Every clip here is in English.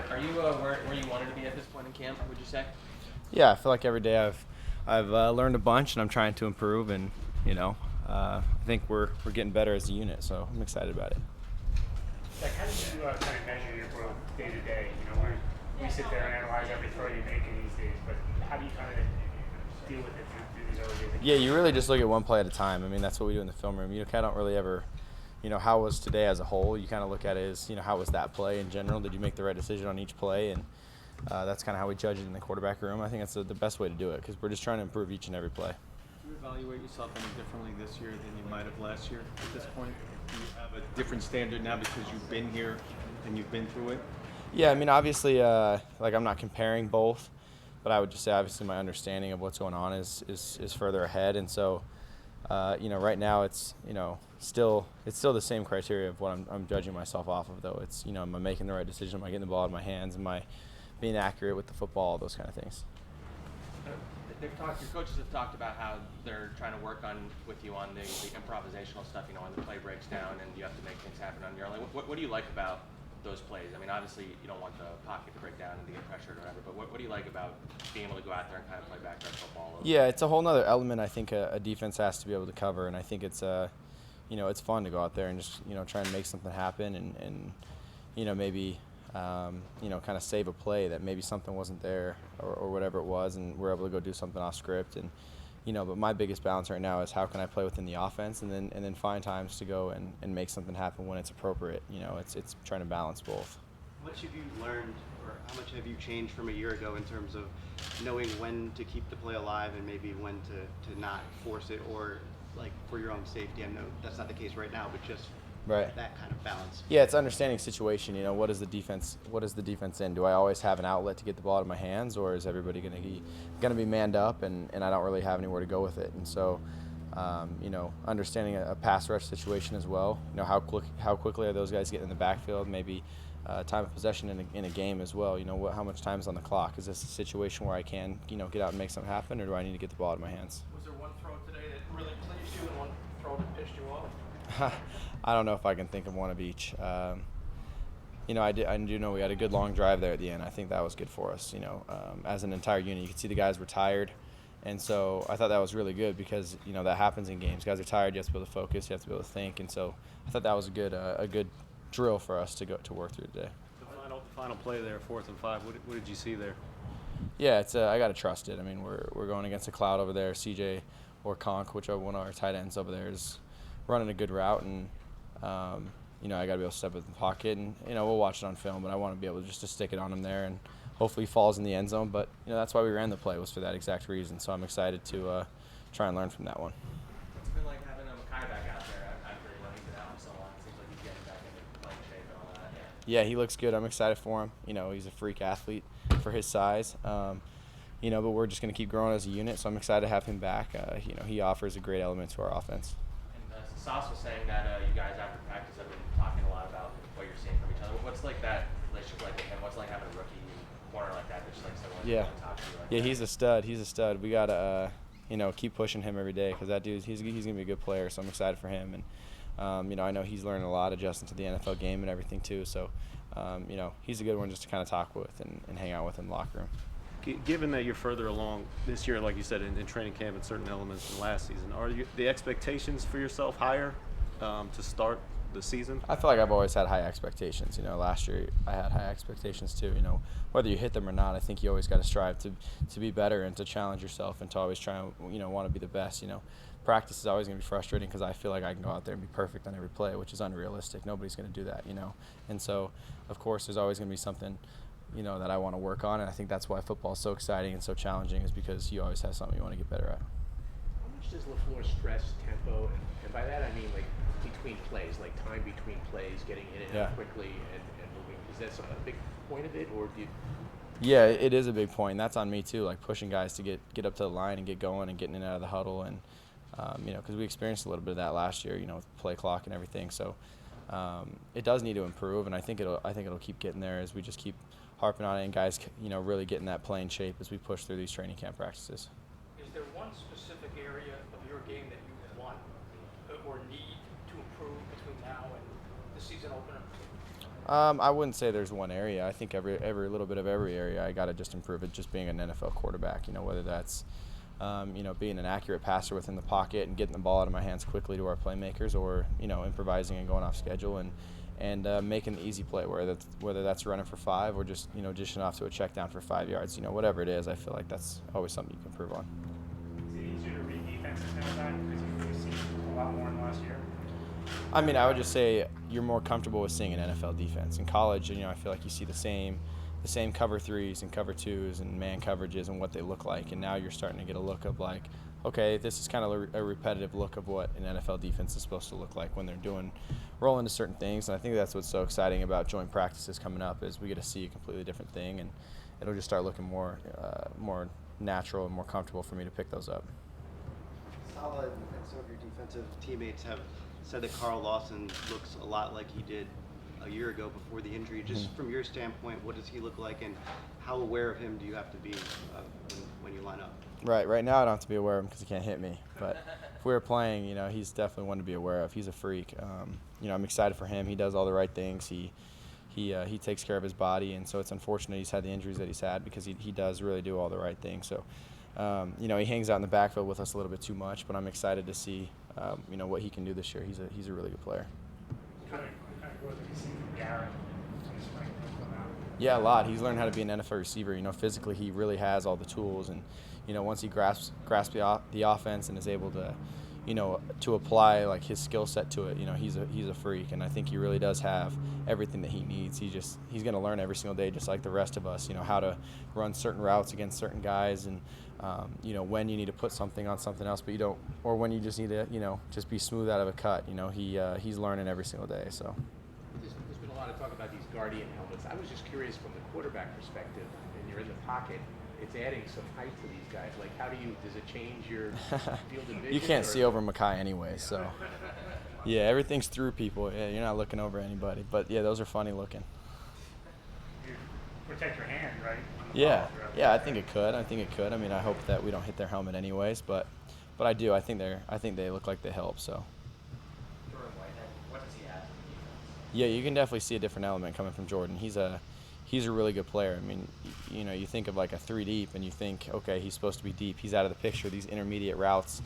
Are you where you wanted to be at this point in camp? Would you say? Yeah, I feel like every day I've learned a bunch and I'm trying to improve, and I think we're getting better as a unit, so I'm excited about it. Like, how do you kind of measure your growth day to day? You know, we sit there and analyze every throw you make in these days, but how do you kind of deal with it through these early days? Yeah, you really just look at one play at a time. I mean, that's what we do in the film room. You kind of don't really ever, how was today as a whole. You kind of look at it as, how was that play in general? Did you make the right decision on each play? And that's kind of how we judge it in the quarterback room. I think that's the best way to do it because we're just trying to improve each and every play. Do you evaluate yourself any differently this year than you might have last year at this point? Do you have a different standard now because you've been here and you've been through it? Yeah, I mean, obviously, I'm not comparing both, but I would just say obviously my understanding of what's going on is further ahead, and so right now it's still the same criteria of what I'm judging myself off of, though. It's am I making the right decision? Am I getting the ball in my hands? Am I being accurate with the football? Those kind of things. Your coaches have talked about how they're trying to work with you on the improvisational stuff. When the play breaks down and you have to make things happen on your own. What do you like about those plays? I mean, obviously you don't want the pocket to break down and to get pressured or whatever, but what do you like about being able to go out there and kind of play backyard football? Yeah, it's a whole nother element I think a defense has to be able to cover, and I think it's it's fun to go out there and just try and make something happen and maybe kind of save a play that maybe something wasn't there or whatever it was, and we're able to go do something off script. And but my biggest balance right now is how can I play within the offense and then find times to go and make something happen when it's appropriate. It's trying to balance both. How much have you learned, or how much have you changed from a year ago in terms of knowing when to keep the play alive and maybe when to not force it, or like for your own safety? I know that's not the case right now, but just right. That kind of balance. Yeah, it's understanding situation. What is the defense in? Do I always have an outlet to get the ball out of my hands, or is everybody going to be manned up and I don't really have anywhere to go with it? And so, understanding a pass rush situation as well. How quickly are those guys getting in the backfield? Maybe time of possession in a game as well. How much time is on the clock? Is this a situation where I can get out and make something happen, or do I need to get the ball out of my hands? Was there one throw today that really pleased you and one throw that pissed you off? I don't know if I can think of one of each. I do know we had a good long drive there at the end. I think that was good for us. As an entire unit, you could see the guys were tired, and so I thought that was really good because that happens in games. Guys are tired. You have to be able to focus. You have to be able to think, and so I thought that was a good drill for us to work through today. The final play there, 4th and 5. What did you see there? Yeah, it's I got to trust it. I mean, we're going against a cloud over there. CJ or Conk, whichever one of our tight ends over there, is running a good route, and I got to be able to step in the pocket, and we'll watch it on film, but I want to be able just to stick it on him there, and hopefully he falls in the end zone. But that's why we ran the play, was for that exact reason. So I'm excited to try and learn from that one. What's it been like having Mekhi back out there after he's been out for so long? It seems like he's getting back into playing shape and all that. Yeah, he looks good. I'm excited for him. He's a freak athlete for his size. But we're just going to keep growing as a unit, so I'm excited to have him back. He offers a great element to our offense. Sauce was saying that you guys after practice have been talking a lot about what you're seeing from each other. What's like that relationship like with him? What's like having a rookie corner like that just like someone Yeah, to talk to you like yeah, that? he's a stud. He's a stud. We gotta keep pushing him every day because that dude he's gonna be a good player. So I'm excited for him, and I know he's learning a lot adjusting to the NFL game and everything too. So he's a good one just to kind of talk with and hang out with in the locker room. Given that you're further along this year, like you said, in training camp and certain elements than last season, are the expectations for yourself higher to start the season? I feel like I've always had high expectations. Last year I had high expectations too. Whether you hit them or not, I think you always got to strive to be better and to challenge yourself and to always try and want to be the best. Practice is always going to be frustrating because I feel like I can go out there and be perfect on every play, which is unrealistic. Nobody's going to do that. And so of course there's always going to be something that I want to work on, and I think that's why football is so exciting and so challenging, is because you always have something you want to get better at. How much does LaFleur stress tempo, and by that I mean like between plays, like time between plays, getting in and out quickly and moving? Is that a big point of it, or do you? Yeah, it is a big point. That's on me too, like pushing guys to get up to the line and get going and getting in and out of the huddle, and because we experienced a little bit of that last year, with play clock and everything. So it does need to improve, and I think it'll keep getting there as we just keep harping on it, and guys, really getting that playing shape as we push through these training camp practices. Is there one specific area of your game that you want or need to improve between now and the season opener? I wouldn't say there's one area. I think every little bit of every area, I got to just improve it. Just being an NFL quarterback, whether that's being an accurate passer within the pocket and getting the ball out of my hands quickly to our playmakers, or improvising and going off schedule and making the easy play, whether that's running for 5 or just dishing off to a check down for 5 yards. Whatever it is, I feel like that's always something you can improve on. Is it easier to read defenses now, because you've seen a lot more in the last year? I mean, I would just say you're more comfortable with seeing an NFL defense. In college, I feel like you see the same cover 3s and cover 2s and man coverages and what they look like. And now you're starting to get a look of like, okay, this is kind of a repetitive look of what an NFL defense is supposed to look like when they're roll into certain things. And I think that's what's so exciting about joint practices coming up, is we get to see a completely different thing, and it'll just start looking more natural and more comfortable for me to pick those up. Saleh and some of your defensive teammates have said that Carl Lawson looks a lot like he did a year ago before the injury. Just from your standpoint, what does he look like, and how aware of him do you have to be when you line up? Right now I don't have to be aware of him because he can't hit me. But if we were playing, he's definitely one to be aware of. He's a freak. I'm excited for him. He does all the right things. He takes care of his body, and so it's unfortunate he's had the injuries that he's had, because he does really do all the right things. So, he hangs out in the backfield with us a little bit too much, but I'm excited to see, what he can do this year. He's a really good player. Kind of growth that you see from Garrett in the spring come out. Yeah, a lot. He's learned how to be an NFL receiver. Physically he really has all the tools, and once he grasps the offense and is able to, to apply like his skill set to it, he's a freak, and I think he really does have everything that he needs. He's going to learn every single day, just like the rest of us. How to run certain routes against certain guys, and when you need to put something on something else, but you don't, or when you just need to, just be smooth out of a cut. He's learning every single day. So. There's been a lot of talk about these Guardian helmets. I was just curious from the quarterback perspective, and you're in the pocket, it's adding some height to these guys. Like, does it change your field of vision? You can't see over Mekhi anyway, so. Yeah, everything's through people. Yeah, you're not looking over anybody. But, yeah, those are funny looking. You protect your hand, right? on the Yeah, ball throughout yeah, I the think it could. I mean, I hope that we don't hit their helmet anyways, but I do. I think they look like they help, so. Jordan Whitehead, what does he add to the defense? Yeah, you can definitely see a different element coming from Jordan. He's a really good player. I mean, you think of like a 3 deep, and you think, okay, he's supposed to be deep. He's out of the picture. These intermediate routes,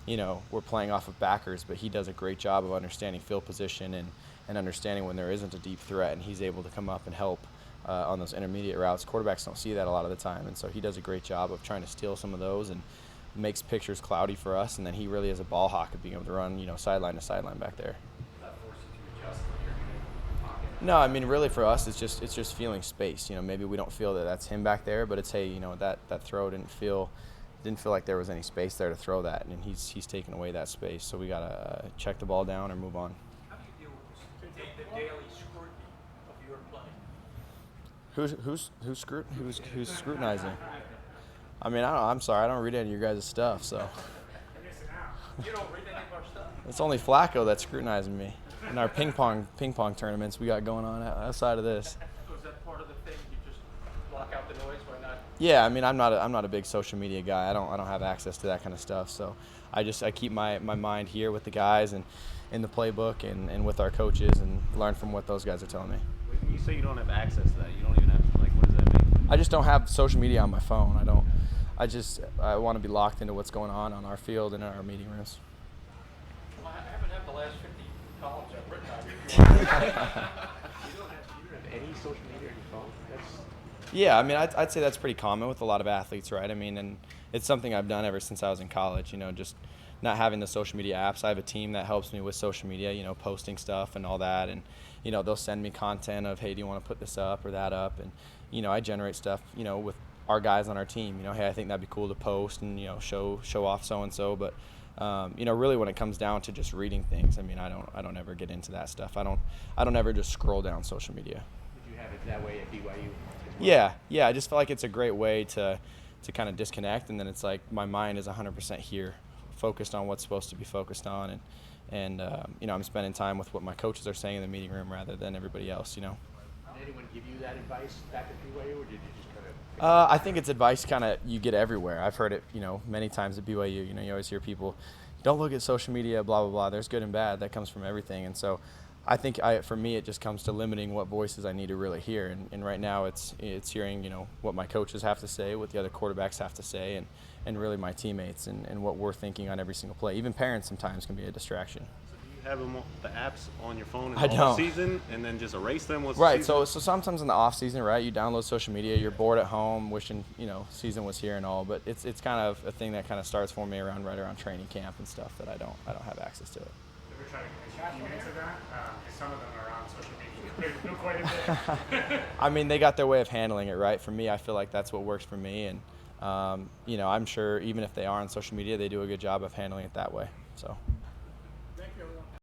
we're playing off of backers, but he does a great job of understanding field position and understanding when there isn't a deep threat, and he's able to come up and help on those intermediate routes. Quarterbacks don't see that a lot of the time, and so he does a great job of trying to steal some of those and makes pictures cloudy for us, and then he really is a ball hawk of being able to run, sideline to sideline back there. Does that force you to adjust when you're in the pocket? No, I mean, really for us, it's just feeling space. Maybe we don't feel that that's him back there, but it's, hey, that throw didn't feel like there was any space there to throw that, and he's taken away that space. So we gotta check the ball down or move on. How do you deal with the daily scrutiny of your play? Who's scrutinizing? I mean, I'm sorry, I don't read any of your guys' stuff, so. You're missing out. You don't read any of our stuff? It's only Flacco that's scrutinizing me in our ping pong tournaments we got going on outside of this. Was that part of the thing? You just block out the noise? Why not? Yeah, I mean, I'm not a big social media guy. I don't have access to that kind of stuff. So I keep my mind here with the guys and in the playbook and with our coaches, and learn from what those guys are telling me. When you say you don't have access to that, you don't even have, like, what does that mean? I just don't have social media on my phone. I want to be locked into what's going on our field and in our meeting rooms. Well, I haven't had the last 50 columns I've written on you. You don't have any social media on your phone? Yeah, I mean, I'd say that's pretty common with a lot of athletes, right? I mean, and it's something I've done ever since I was in college, just not having the social media apps. I have a team that helps me with social media, posting stuff and all that. And, they'll send me content of, hey, do you want to put this up or that up? And, I generate stuff, with our guys on our team. Hey, I think that'd be cool to post and, show off so-and-so. But, really when it comes down to just reading things, I mean, I don't ever get into that stuff. I don't ever just scroll down social media. Did you have it that way at BYU? Yeah, I just feel like it's a great way to kind of disconnect, and then it's like my mind is 100% here, focused on what's supposed to be focused on, and I'm spending time with what my coaches are saying in the meeting room rather than everybody else. Did anyone give you that advice back at BYU, or did you just kind of? I think it's advice kind of you get everywhere. I've heard it, many times at BYU. You always hear people, don't look at social media, blah blah blah. There's good and bad that comes from everything, and so I think for me it just comes to limiting what voices I need to really hear, and right now it's hearing what my coaches have to say, what the other quarterbacks have to say, and really my teammates and what we're thinking on every single play. Even parents sometimes can be a distraction. So do you have the apps on your phone in I the don't. off season and then just erase them once Right. the So season? sometimes in the off season, right, you download social media, you're bored at home, wishing season was here and all, but it's kind of a thing that kind of starts for me right around training camp and stuff that I don't have access to it. Ever try to get a few minutes of that? Because some of them are on social media. They do quite a bit. I mean, they got their way of handling it, right? For me, I feel like that's what works for me, and I'm sure even if they are on social media, they do a good job of handling it that way. So.